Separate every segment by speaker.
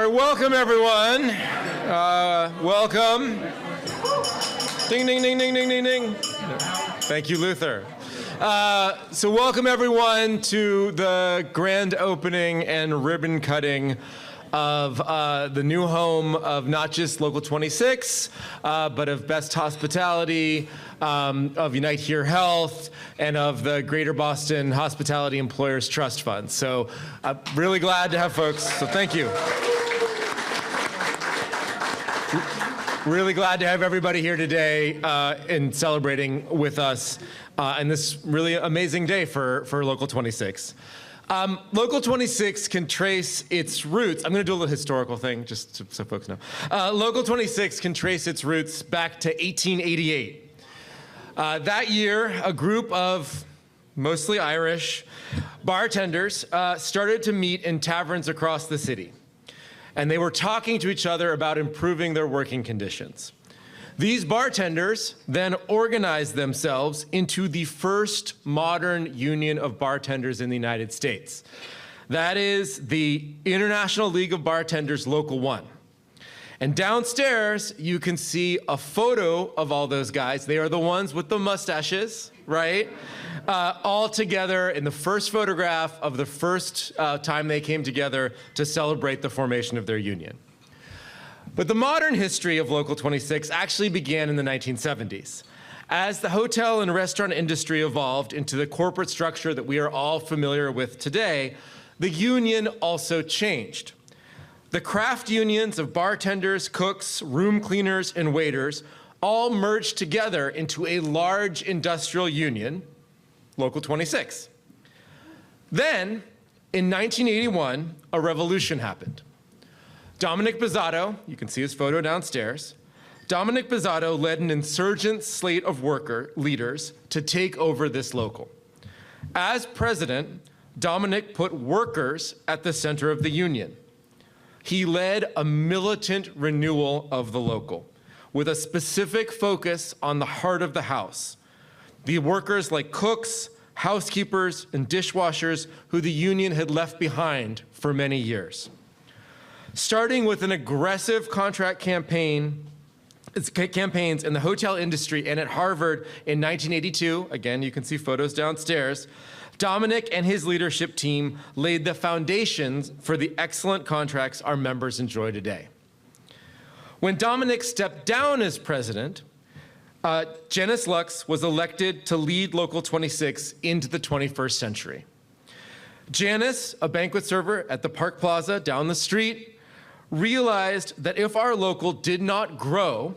Speaker 1: All right, welcome everyone. Welcome. Ding, ding, ding, ding, ding, ding, ding. Thank you, Luther. So welcome everyone to the grand opening and ribbon cutting of the new home of not just Local 26, but of Best Hospitality, of Unite Here Health, and of the Greater Boston Hospitality Employers Trust Fund. So I'm really glad to have folks, so thank you. Really glad to have everybody here today and celebrating with us in this really amazing day for Local 26. Local 26 can trace its roots. I'm going to do a little historical thing, just so folks know. Local 26 can trace its roots back to 1888. That year, a group of mostly Irish bartenders started to meet in taverns across the city. And they were talking to each other about improving their working conditions. These bartenders then organized themselves into the first modern union of bartenders in the United States. That is the International League of Bartenders Local 1. And downstairs, you can see a photo of all those guys. They are the ones with the mustaches, right? All together in the first photograph of the first time they came together to celebrate the formation of their union. But the modern history of Local 26 actually began in the 1970s. As the hotel and restaurant industry evolved into the corporate structure that we are all familiar with today, the union also changed. The craft unions of bartenders, cooks, room cleaners, and waiters all merged together into a large industrial union, Local 26. Then, in 1981, a revolution happened. Dominic Pizzato, you can see his photo downstairs, Dominic Pizzato led an insurgent slate of leaders to take over this local. As president, Dominic put workers at the center of the union. He led a militant renewal of the local, with a specific focus on the heart of the house, the workers like cooks, housekeepers, and dishwashers who the union had left behind for many years. Starting with an aggressive contract campaigns in the hotel industry and at Harvard in 1982, again, you can see photos downstairs, Dominic and his leadership team laid the foundations for the excellent contracts our members enjoy today. When Dominic stepped down as president, Janice Lux was elected to lead Local 26 into the 21st century. Janice, a banquet server at the Park Plaza down the street, realized that if our local did not grow,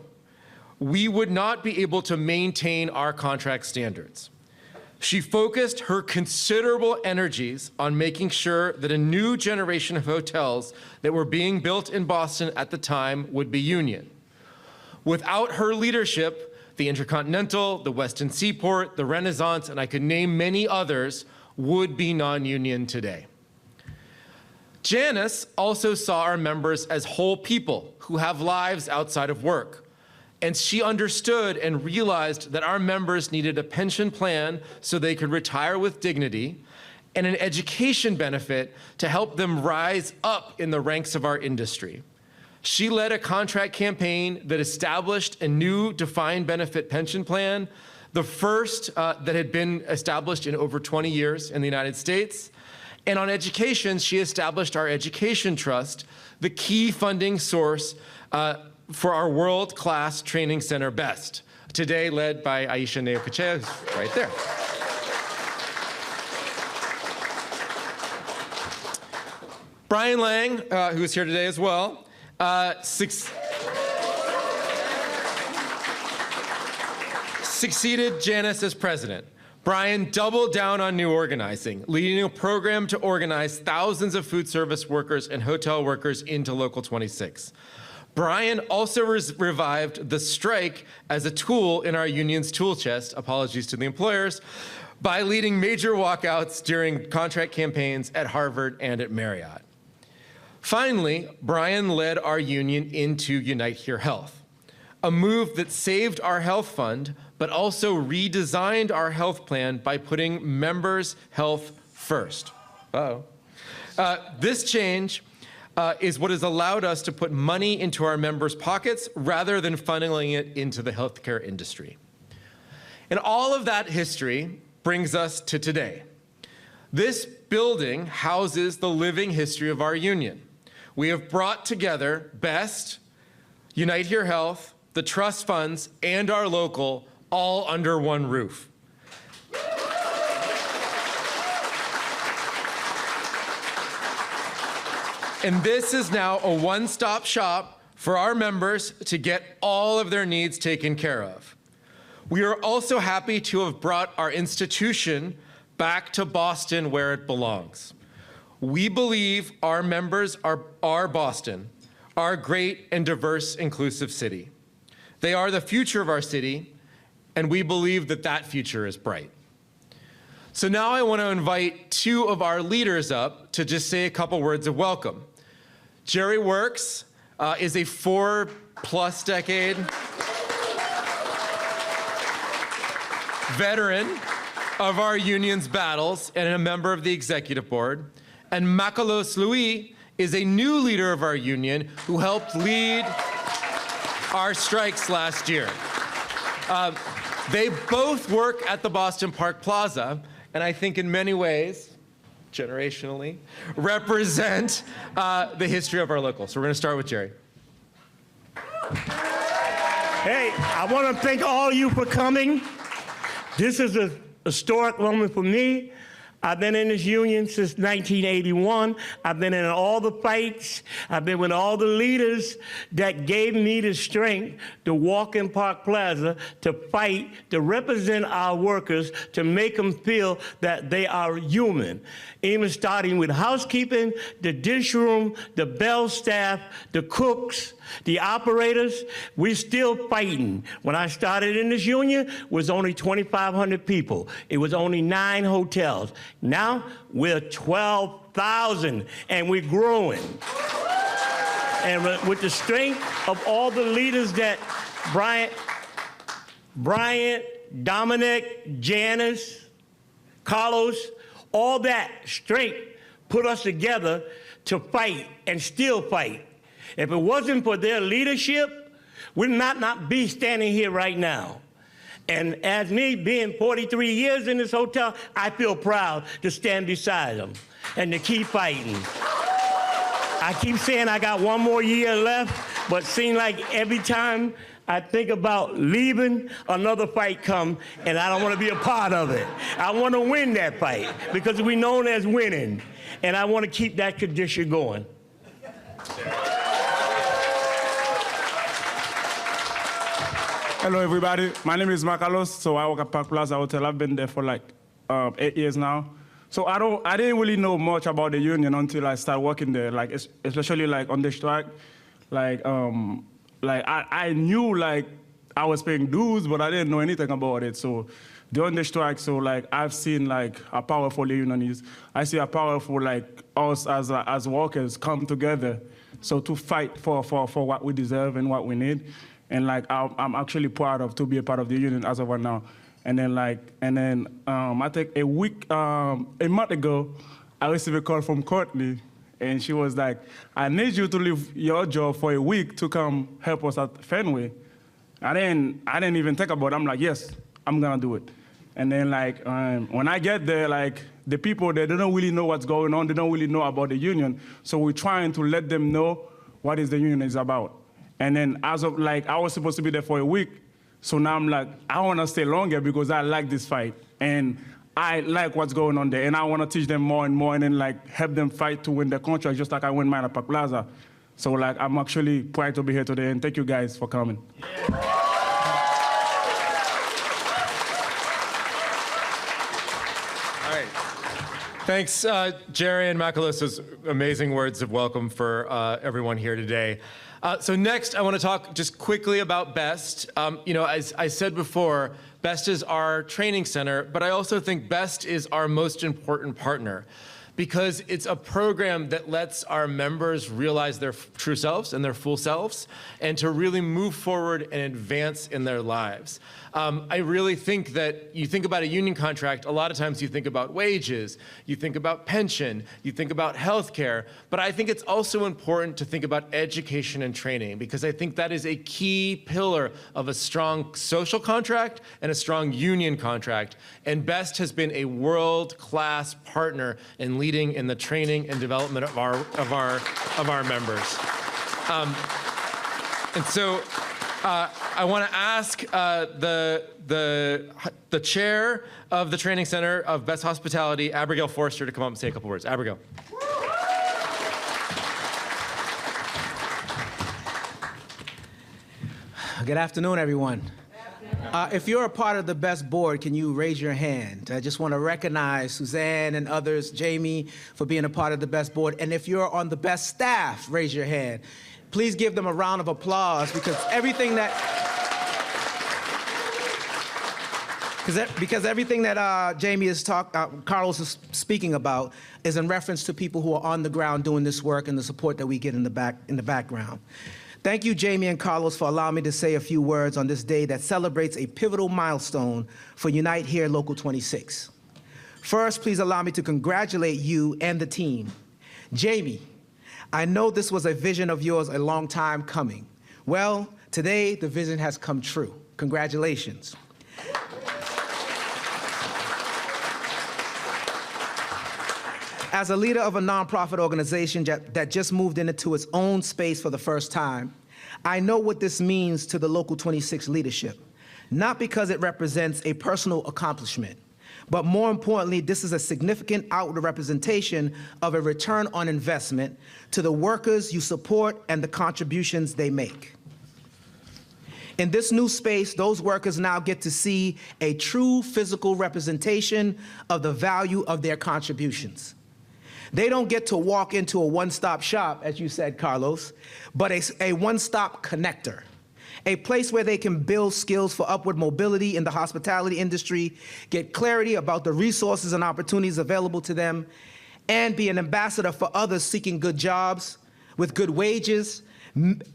Speaker 1: we would not be able to maintain our contract standards. She focused her considerable energies on making sure that a new generation of hotels that were being built in Boston at the time would be union. Without her leadership, the Intercontinental, the Westin Seaport, the Renaissance, and I could name many others, would be non-union today. Janice also saw our members as whole people who have lives outside of work. And she understood and realized that our members needed a pension plan so they could retire with dignity and an education benefit to help them rise up in the ranks of our industry. She led a contract campaign that established a new defined benefit pension plan, the first that had been established in over 20 years in the United States. And on education, she established our Education Trust, the key funding source for our world-class training center, BEST, today led by Aisha Neokachea, who's right there. Brian Lang, who is here today as well, succeeded Janice as president. Brian doubled down on new organizing, leading a program to organize thousands of food service workers and hotel workers into Local 26. Brian also revived the strike as a tool in our union's tool chest, apologies to the employers, by leading major walkouts during contract campaigns at Harvard and at Marriott. Finally, Brian led our union into Unite Here Health, a move that saved our health fund, but also redesigned our health plan by putting members' health first. This change is what has allowed us to put money into our members' pockets rather than funneling it into the healthcare industry. And all of that history brings us to today. This building houses the living history of our union. We have brought together BEST, Unite Here Health, the trust funds, and our local all under one roof. And this is now a one-stop shop for our members to get all of their needs taken care of. We are also happy to have brought our institution back to Boston where it belongs. We believe our members are Boston, our great and diverse, inclusive city. They are the future of our city, and we believe that that future is bright. So now I want to invite two of our leaders up to just say a couple words of welcome. Jerry Works is a 4+ decade veteran of our union's battles and a member of the executive board. And Makalos Louis is a new leader of our union who helped lead our strikes last year. They both work at the Boston Park Plaza, and I think in many ways, generationally, represent the history of our local. So we're going to start with Jerry.
Speaker 2: Hey, I want to thank all of you for coming. This is a historic moment for me. I've been in this union since 1981. I've been in all the fights. I've been with all the leaders that gave me the strength to walk in Park Plaza, to fight, to represent our workers, to make them feel that they are human. Even starting with housekeeping, the dish room, the bell staff, the cooks, the operators, we're still fighting. When I started in this union, it was only 2,500 people. It was only 9 hotels. Now we're 12,000 and we're growing. And with the strength of all the leaders that Brian, Dominic, Janice, Carlos, all that strength put us together to fight and still fight. If it wasn't for their leadership, we'd not be standing here right now. And as me being 43 years in this hotel, I feel proud to stand beside them and to keep fighting. I keep saying I got one more year left, but it seems like every time I think about leaving, another fight comes, and I don't want to be a part of it. I want to win that fight because we're known as winning, and I want to keep that tradition going.
Speaker 3: Hello, everybody. My name is Makalos. So I work at Park Plaza Hotel. I've been there for like 8 years now. So I didn't really know much about the union until I started working there. Like especially like on the strike, I knew like I was paying dues, but I didn't know anything about it. So during the strike, so like I've seen like how powerful the union is. I see how powerful like us as workers come together, so to fight for what we deserve and what we need. And like I'm actually proud to be a part of the union as of right now. And then I think a month ago, I received a call from Courtney, and she was like, "I need you to leave your job for a week to come help us at Fenway." I didn't even think about it. I'm like, yes, I'm gonna do it. And then like when I get there, like the people there, they don't really know what's going on. They don't really know about the union. So we're trying to let them know what the union is about. And then as of like, I was supposed to be there for a week. So now I'm like, I want to stay longer because I like this fight. And I like what's going on there. And I want to teach them more and more and then like help them fight to win the contract just like I win mine at Park Plaza. So like, I'm actually proud to be here today. And thank you guys for coming. Yeah.
Speaker 1: All right. Thanks, Jerry and Makalos. Those amazing words of welcome for everyone here today. So next, I want to talk just quickly about BEST. As I said before, BEST is our training center, but I also think BEST is our most important partner. because it's a program that lets our members realize their true selves and their full selves and to really move forward and advance in their lives. I really think that you think about a union contract, a lot of times you think about wages, you think about pension, you think about healthcare, but I think it's also important to think about education and training, because I think that is a key pillar of a strong social contract and a strong union contract. And BEST has been a world-class partner in leading in the training and development of our members. And so I want to ask the chair of the training center of Best Hospitality, Abigail Forster, to come up and say a couple words. Abigail.
Speaker 4: Good afternoon, everyone. If you're a part of the BEST board, can you raise your hand? I just want to recognize Suzanne and others, Jamie, for being a part of the BEST board. And if you're on the BEST staff, raise your hand. Please give them a round of applause, because everything that Jamie is Carlos is speaking about is in reference to people who are on the ground doing this work and the support that we get in the background. Thank you, Jamie and Carlos, for allowing me to say a few words on this day that celebrates a pivotal milestone for Unite Here Local 26. First, please allow me to congratulate you and the team. Jamie, I know this was a vision of yours a long time coming. Well, today the vision has come true. Congratulations. As a leader of a nonprofit organization that just moved into its own space for the first time, I know what this means to the Local 26 leadership, not because it represents a personal accomplishment, but more importantly, this is a significant outward representation of a return on investment to the workers you support and the contributions they make. In this new space, those workers now get to see a true physical representation of the value of their contributions. They don't get to walk into a one-stop shop, as you said, Carlos, but a one-stop connector, a place where they can build skills for upward mobility in the hospitality industry, get clarity about the resources and opportunities available to them, and be an ambassador for others seeking good jobs with good wages,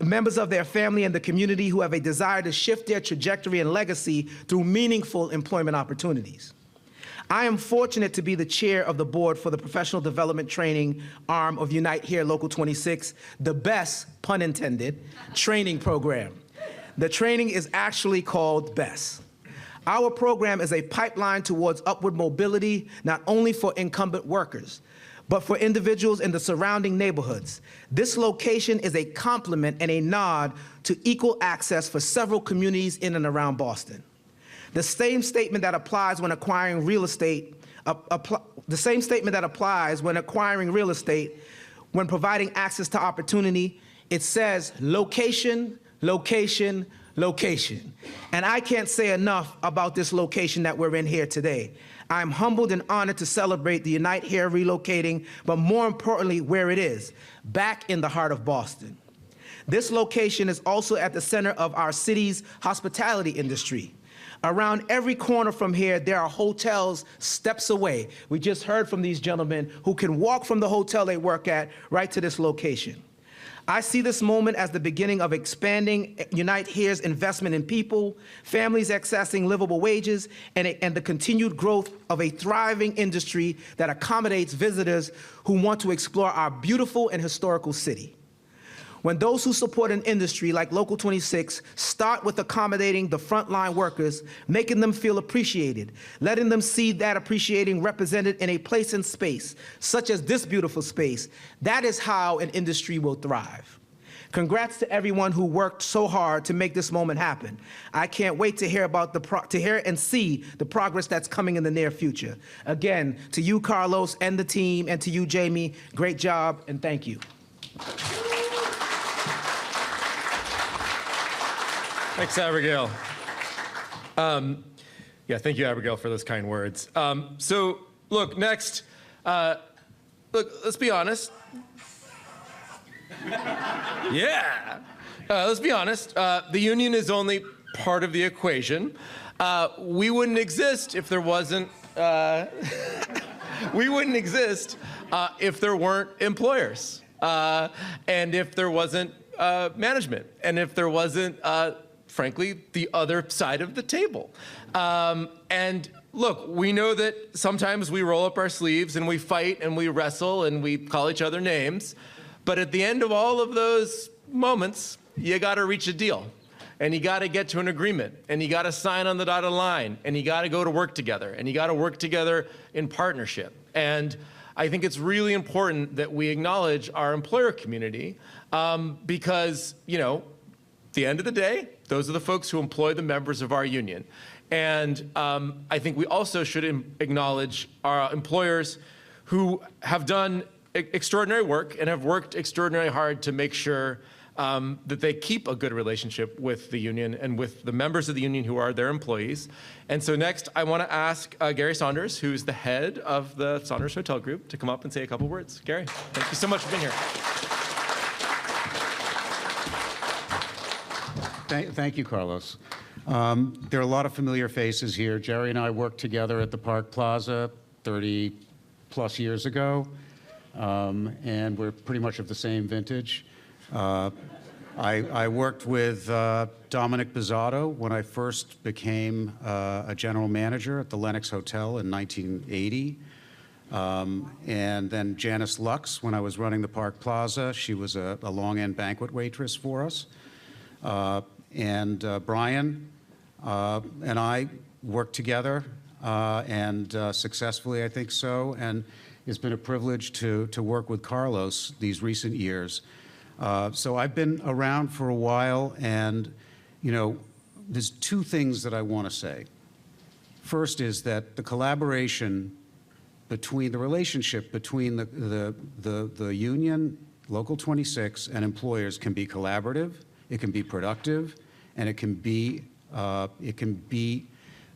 Speaker 4: members of their family and the community who have a desire to shift their trajectory and legacy through meaningful employment opportunities. I am fortunate to be the chair of the board for the professional development training arm of Unite Here Local 26, the best, pun intended, training program. The training is actually called BEST. Our program is a pipeline towards upward mobility, not only for incumbent workers, but for individuals in the surrounding neighborhoods. This location is a complement and a nod to equal access for several communities in and around Boston. The same statement that applies when acquiring real estate, when providing access to opportunity, it says location, location, location. And I can't say enough about this location that we're in here today. I'm humbled and honored to celebrate the Unite Here relocating, but more importantly, where it is, back in the heart of Boston. This location is also at the center of our city's hospitality industry. Around every corner from here, there are hotels steps away. We just heard from these gentlemen who can walk from the hotel they work at right to this location. I see this moment as the beginning of expanding Unite Here's investment in people, families accessing livable wages, and the continued growth of a thriving industry that accommodates visitors who want to explore our beautiful and historical city. When those who support an industry like Local 26 start with accommodating the frontline workers, making them feel appreciated, letting them see that appreciating represented in a place and space, such as this beautiful space, that is how an industry will thrive. Congrats to everyone who worked so hard to make this moment happen. I can't wait to hear about to hear and see the progress that's coming in the near future. Again, to you, Carlos, and the team, and to you, Jamie, great job, and thank you.
Speaker 1: Thanks, Abigail. Yeah, thank you, Abigail, for those kind words. So, look, next, let's be honest. Yeah. Let's be honest. The union is only part of the equation. We wouldn't exist if there wasn't we wouldn't exist if there weren't employers, and if there wasn't management, and if there wasn't, frankly, the other side of the table. And look, we know that sometimes we roll up our sleeves and we fight and we wrestle and we call each other names, but at the end of all of those moments, you got to reach a deal. And you got to get to an agreement, and you got to sign on the dotted line, and you got to go to work together, and you got to work together in partnership. And I think it's really important that we acknowledge our employer community because, you know, at the end of the day, those are the folks who employ the members of our union. And I think we also should acknowledge our employers who have done extraordinary work and have worked extraordinarily hard to make sure that they keep a good relationship with the union and with the members of the union who are their employees. And so next, I want to ask Gary Saunders, who's the head of the Saunders Hotel Group, to come up and say a couple words. Gary, thank you so much for being here.
Speaker 5: Thank you, Carlos. There are a lot of familiar faces here. Jerry and I worked together at the Park Plaza 30-plus years ago, and we're pretty much of the same vintage. I worked with Dominic Bizzato when I first became a general manager at the Lenox Hotel in 1980. And then Janice Lux when I was running the Park Plaza. She was a long-end banquet waitress for us. And Brian and I worked together, and successfully, I think so. And it's been a privilege to work with Carlos these recent years. So I've been around for a while, and, you know, there's two things that I want to say. First is that the collaboration between, the relationship between the union, Local 26, and employers can be collaborative, it can be productive, and it can be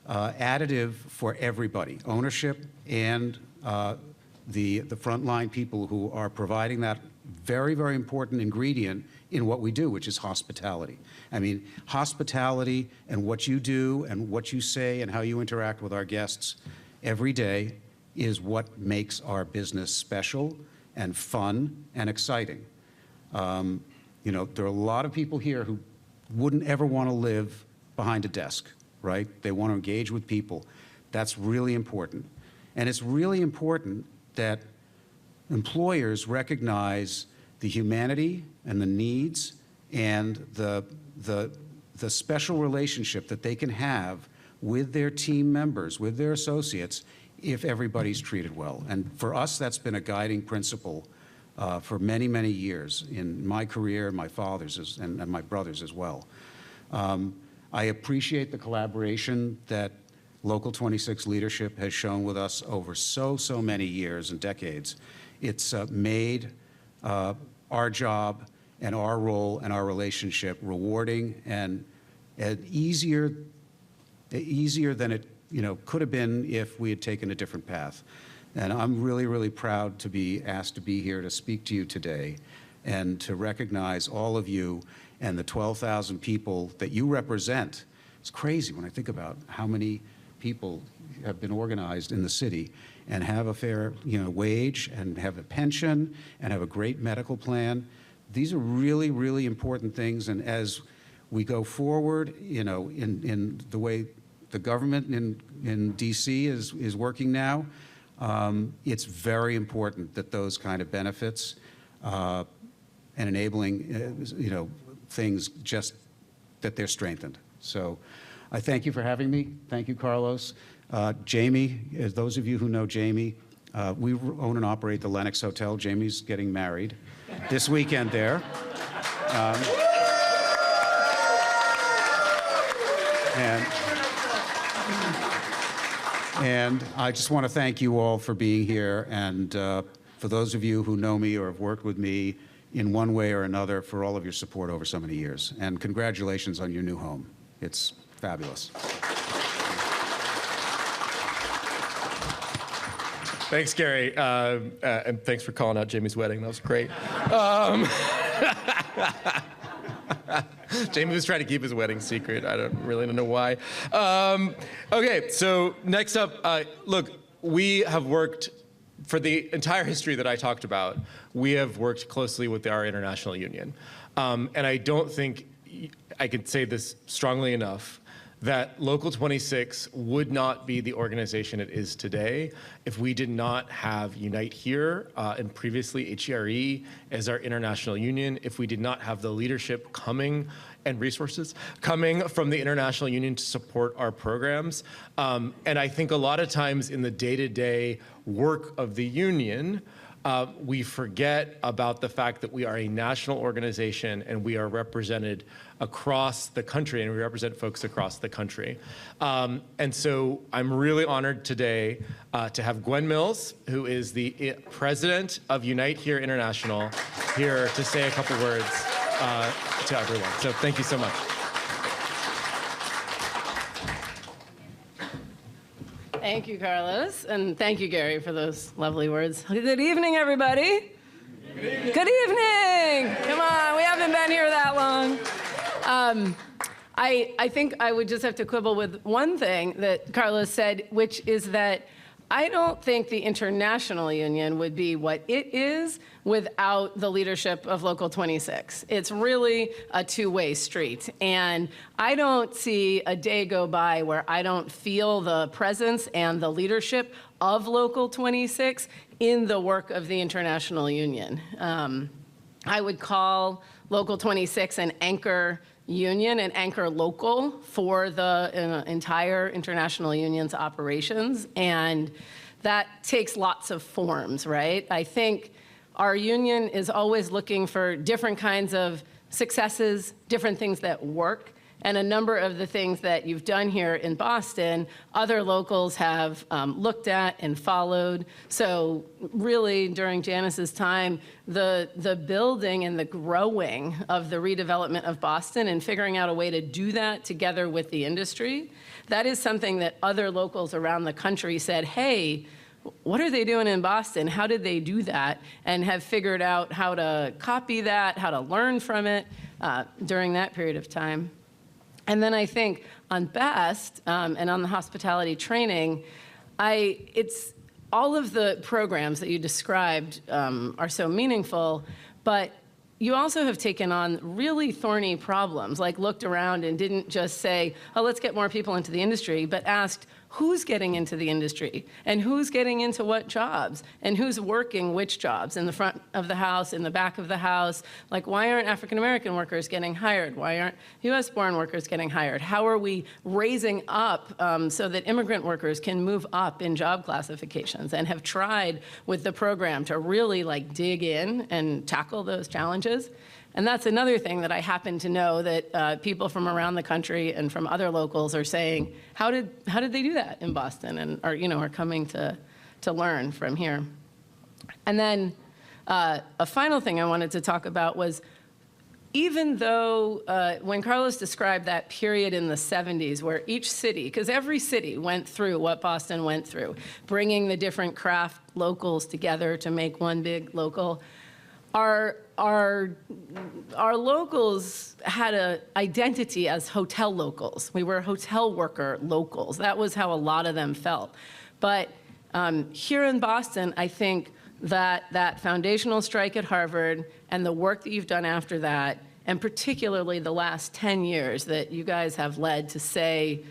Speaker 5: additive for everybody, ownership and the frontline people who are providing that very, very important ingredient in what we do, which is hospitality. I mean, hospitality and what you do and what you say and how you interact with our guests every day is what makes our business special and fun and exciting. You know, there are a lot of people here who wouldn't ever want to live behind a desk, right? They want to engage with people. That's really important. And it's really important that employers recognize the humanity and the needs and the special relationship that they can have with their team members, with their associates, if everybody's treated well. And for us, that's been a guiding principle for many, many years in my career, my father's, and my brother's as well. I appreciate the collaboration that Local 26 leadership has shown with us over so many years and decades. It's made our job and our role and our relationship rewarding and easier than it could have been if we had taken a different path. And I'm really, really proud to be asked to be here to speak to you today and to recognize all of you and the 12,000 people that you represent. It's crazy when I think about how many people have been organized in the city and have a fair wage and have a pension and have a great medical plan. These are really, really important things. And as we go forward, in the way the government in DC is working now, it's very important that those kind of benefits and enabling, things just that they're strengthened. So I thank you for having me. Thank you, Carlos. Jamie, as those of you who know Jamie, we own and operate the Lenox Hotel. Jamie's getting married this weekend there. And I just want to thank you all for being here, and for those of you who know me or have worked with me in one way or another, for all of your support over so many years. And congratulations on your new home. It's fabulous.
Speaker 1: Thanks, Gary, and thanks for calling out Jamie's wedding. That was great. Jamie was trying to keep his wedding secret. I don't really know why. Okay, so next up, look, we have worked for the entire history that I talked about, we have worked closely with our international union. And I don't think I could say this strongly enough, that Local 26 would not be the organization it is today if we did not have Unite Here and previously HERE as our international union, if we did not have the leadership coming and resources coming from the international union to support our programs. And I think a lot of times in the day-to-day work of the union, we forget about the fact that we are a national organization and we are represented across the country, and we represent folks across the country. And so I'm really honored today to have Gwen Mills, who is the president of Unite Here International, here to say a couple words to everyone. So thank you so much.
Speaker 6: Thank you, Carlos, and thank you, Gary, for those lovely words. Good evening, everybody. Good evening. Good evening. Come on, we haven't been here that long. I think I would just have to quibble with one thing that Carlos said, which is that I don't think the international union would be what it is without the leadership of Local 26. It's really a two-way street. And I don't see a day go by where I don't feel the presence and the leadership of Local 26 in the work of the international union. I would call Local 26 an anchor union, an anchor local for the entire international union's operations. And that takes lots of forms, right? I think our union is always looking for different kinds of successes, different things that work. And a number of the things that you've done here in Boston, other locals have looked at and followed. So really, during Janice's time, the building and the growing of the redevelopment of Boston and figuring out a way to do that together with the industry, that is something that other locals around the country said, hey, what are they doing in Boston? How did they do that? And have figured out how to copy that, how to learn from it during that period of time. And then I think on BEST and on the hospitality training, it's all of the programs that you described are so meaningful, but you also have taken on really thorny problems, like looked around and didn't just say, oh, let's get more people into the industry, but asked, who's getting into the industry and who's getting into what jobs and who's working which jobs in the front of the house, in the back of the house. Like, why aren't African-American workers getting hired? Why aren't US-born workers getting hired? How are we raising up so that immigrant workers can move up in job classifications, and have tried with the program to really like dig in and tackle those challenges? And that's another thing that I happen to know that people from around the country and from other locals are saying, how did they do that in Boston, and are coming to learn from here. And then a final thing I wanted to talk about was, even though when Carlos described that period in the 70s where each city, because every city went through what Boston went through, bringing the different craft locals together to make one big local, our locals had an identity as hotel locals. We were hotel worker locals. That was how a lot of them felt. But here in Boston, I think that foundational strike at Harvard and the work that you've done after that, and particularly the last 10 years that you guys have led to say,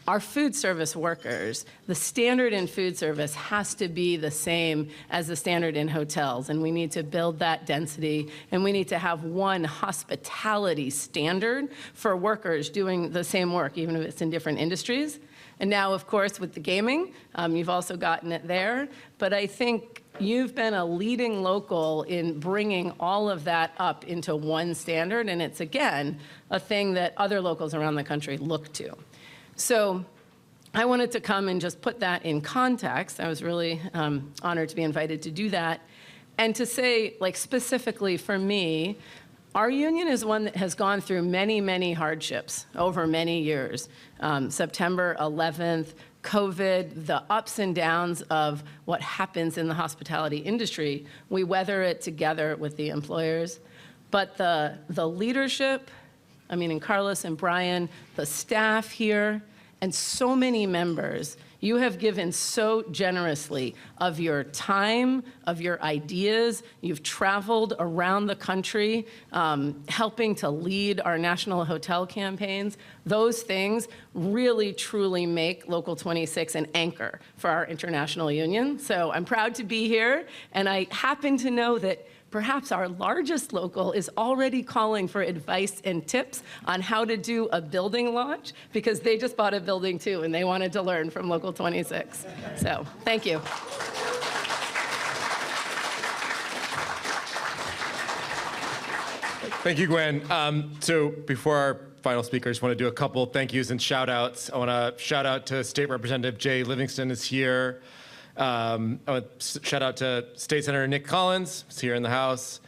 Speaker 6: our food service workers, the standard in food service has to be the same as the standard in hotels, and we need to build that density, and we need to have one hospitality standard for workers doing the same work, even if it's in different industries. And now, of course, with the gaming, you've also gotten it there. But I think you've been a leading local in bringing all of that up into one standard, and it's, again, a thing that other locals around the country look to. So I wanted to come and just put that in context. I was really honored to be invited to do that. And to say, like, specifically for me, our union is one that has gone through many, many hardships over many years. September 11th, COVID, the ups and downs of what happens in the hospitality industry, we weather it together with the employers. But the leadership, I mean, and Carlos and Brian, the staff here, and so many members, You have given so generously of your time, of your ideas. You've traveled around the country, helping to lead our national hotel campaigns. Those things really, truly make Local 26 an anchor for our international union. So I'm proud to be here, and I happen to know that perhaps our largest local is already calling for advice and tips on how to do a building launch, because they just bought a building too, and they wanted to learn from Local 26. So thank you.
Speaker 1: Thank you, Gwen. So before our final speaker, I just want to do a couple thank yous and shout outs. I want to shout out to State Representative Jay Livingston is here. I want to shout out to State Senator Nick Collins, who's here in the House.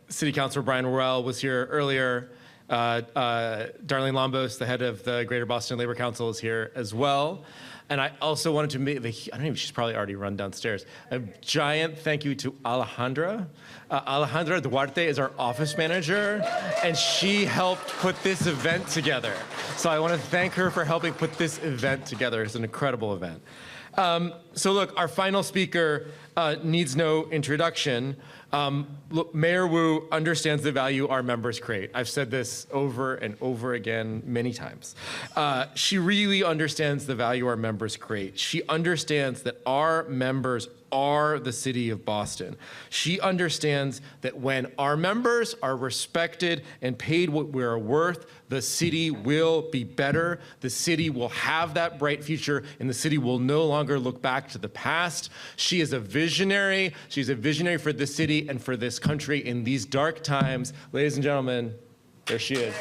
Speaker 1: City Councilor Brian Worrell was here earlier. Darlene Lombos, the head of the Greater Boston Labor Council, is here as well. And I also wanted to make, I don't know, she's probably already run downstairs. A giant thank you to Alejandra. Alejandra Duarte is our office manager, and she helped put this event together. So I want to thank her for helping put this event together. It's an incredible event. So look, our final speaker needs no introduction. Look, Mayor Wu understands the value our members create. I've said this over and over again many times. She really understands the value our members create. She understands that our members are the city of Boston. She understands that when our members are respected and paid what we're worth, the city will be better, the city will have that bright future, and the city will no longer look back to the past. She is a visionary. She's a visionary for this city and for this country in these dark times. Ladies and gentlemen, there she is.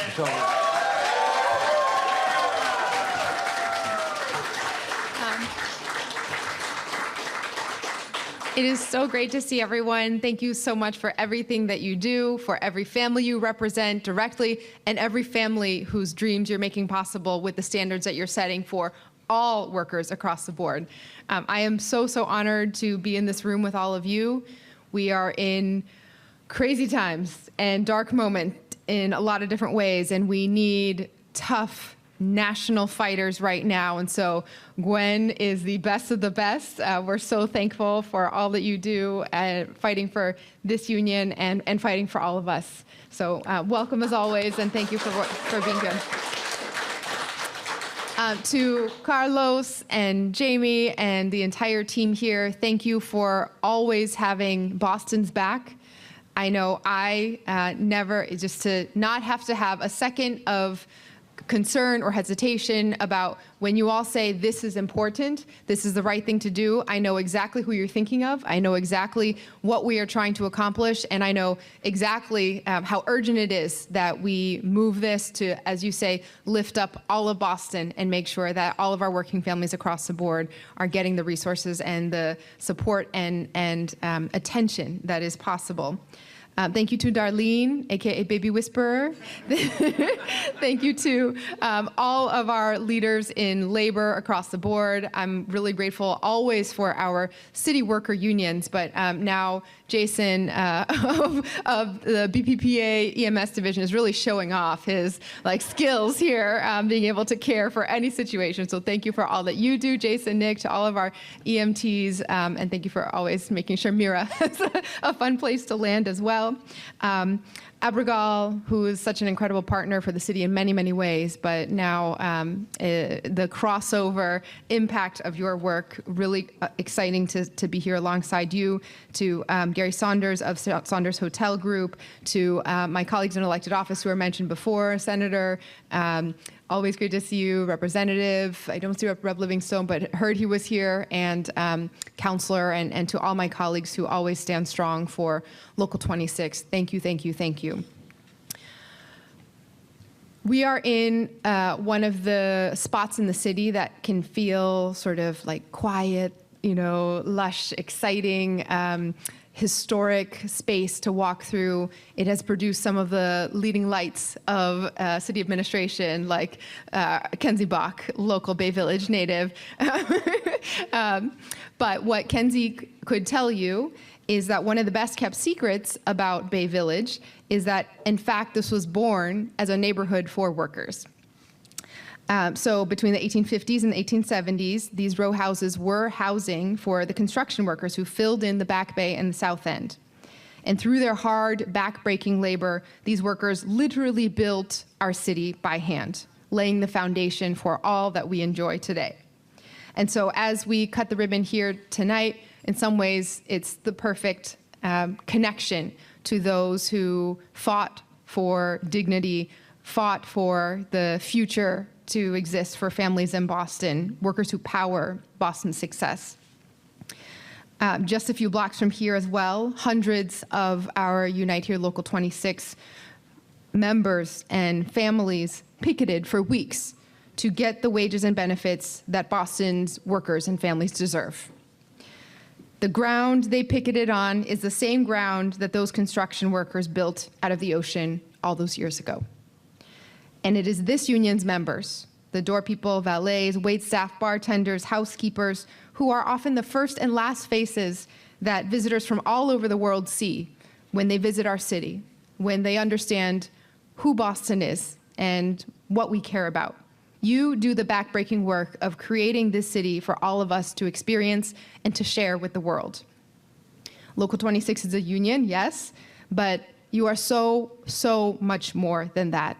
Speaker 7: It is so great to see everyone. Thank you so much for everything that you do, for every family you represent directly, and every family whose dreams you're making possible with the standards that you're setting for all workers across the board. I am so honored to be in this room with all of you. We are in crazy times and dark moments in a lot of different ways, and we need tough national fighters right now. And so Gwen is the best of the best. We're so thankful for all that you do fighting for this union and fighting for all of us. So welcome as always, and thank you for being here. To Carlos and Jamie and the entire team here, thank you for always having Boston's back. I know I never, just to not have to have a second of concern or hesitation about when you all say this is important, this is the right thing to do. I know exactly who you're thinking of. I know exactly what we are trying to accomplish, and I know exactly how urgent it is that we move this to, as you say, lift up all of Boston and make sure that all of our working families across the board are getting the resources and the support and attention that is possible. Thank you to Darlene, AKA Baby Whisperer. Thank you to all of our leaders in labor across the board. I'm really grateful always for our city worker unions, but now Jason of the BPPA EMS division is really showing off his skills here, being able to care for any situation. So thank you for all that you do, Jason, Nick, to all of our EMTs, and thank you for always making sure Mira has a fun place to land as well. Abrigal, who is such an incredible partner for the city in many, many ways, but now the crossover impact of your work, really exciting to be here alongside you, to Gary Saunders of Saunders Hotel Group, to my colleagues in elected office who were mentioned before, Senator, always good to see you, Representative. I don't see Rep. Livingstone, but heard he was here, and Counselor, and to all my colleagues who always stand strong for Local 26. Thank you, thank you, thank you. We are in one of the spots in the city that can feel sort of quiet, lush, exciting, historic space to walk through. It has produced some of the leading lights of city administration, like Kenzie Bach, local Bay Village native. But what Kenzie could tell you is that one of the best kept secrets about Bay Village is that, in fact, this was born as a neighborhood for workers. So between the 1850s and the 1870s, these row houses were housing for the construction workers who filled in the Back Bay and the South End. And through their hard, back-breaking labor, these workers literally built our city by hand, laying the foundation for all that we enjoy today. And so as we cut the ribbon here tonight, in some ways, it's the perfect connection to those who fought for dignity, fought for the future to exist for families in Boston, workers who power Boston's success. Just a few blocks from here as well, hundreds of our Unite Here Local 26 members and families picketed for weeks to get the wages and benefits that Boston's workers and families deserve. The ground they picketed on is the same ground that those construction workers built out of the ocean all those years ago. And it is this union's members, the door people, valets, waitstaff, bartenders, housekeepers, who are often the first and last faces that visitors from all over the world see when they visit our city, when they understand who Boston is and what we care about. You do the backbreaking work of creating this city for all of us to experience and to share with the world. Local 26 is a union, yes, but you are so, so much more than that.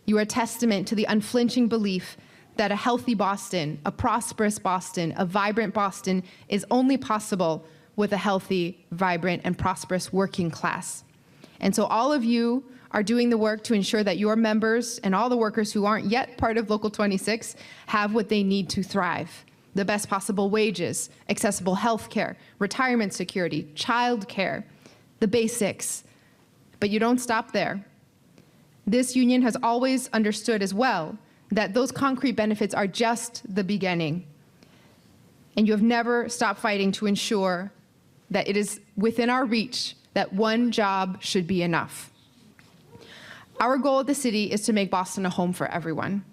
Speaker 7: You are a testament to the unflinching belief that a healthy Boston, a prosperous Boston, a vibrant Boston is only possible with a healthy, vibrant, and prosperous working class. And so all of you are doing the work to ensure that your members and all the workers who aren't yet part of Local 26 have what they need to thrive. The best possible wages, accessible health care, retirement security, child care, the basics. But you don't stop there. This union has always understood as well that those concrete benefits are just the beginning. And you have never stopped fighting to ensure that it is within our reach that one job should be enough. Our goal at the city is to make Boston a home for everyone.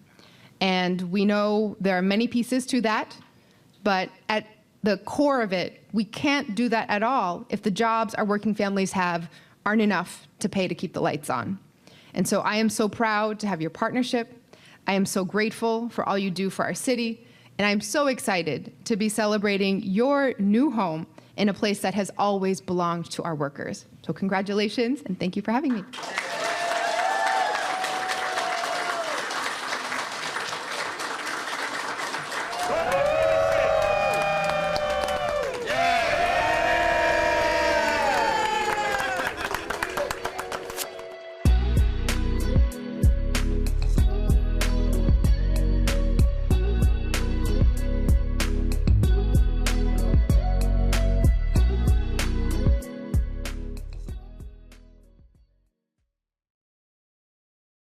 Speaker 7: And we know there are many pieces to that, but at the core of it, we can't do that at all if the jobs our working families have aren't enough to pay to keep the lights on. And so I am so proud to have your partnership. I am so grateful for all you do for our city. And I'm so excited to be celebrating your new home in a place that has always belonged to our workers. So congratulations, and thank you for having me.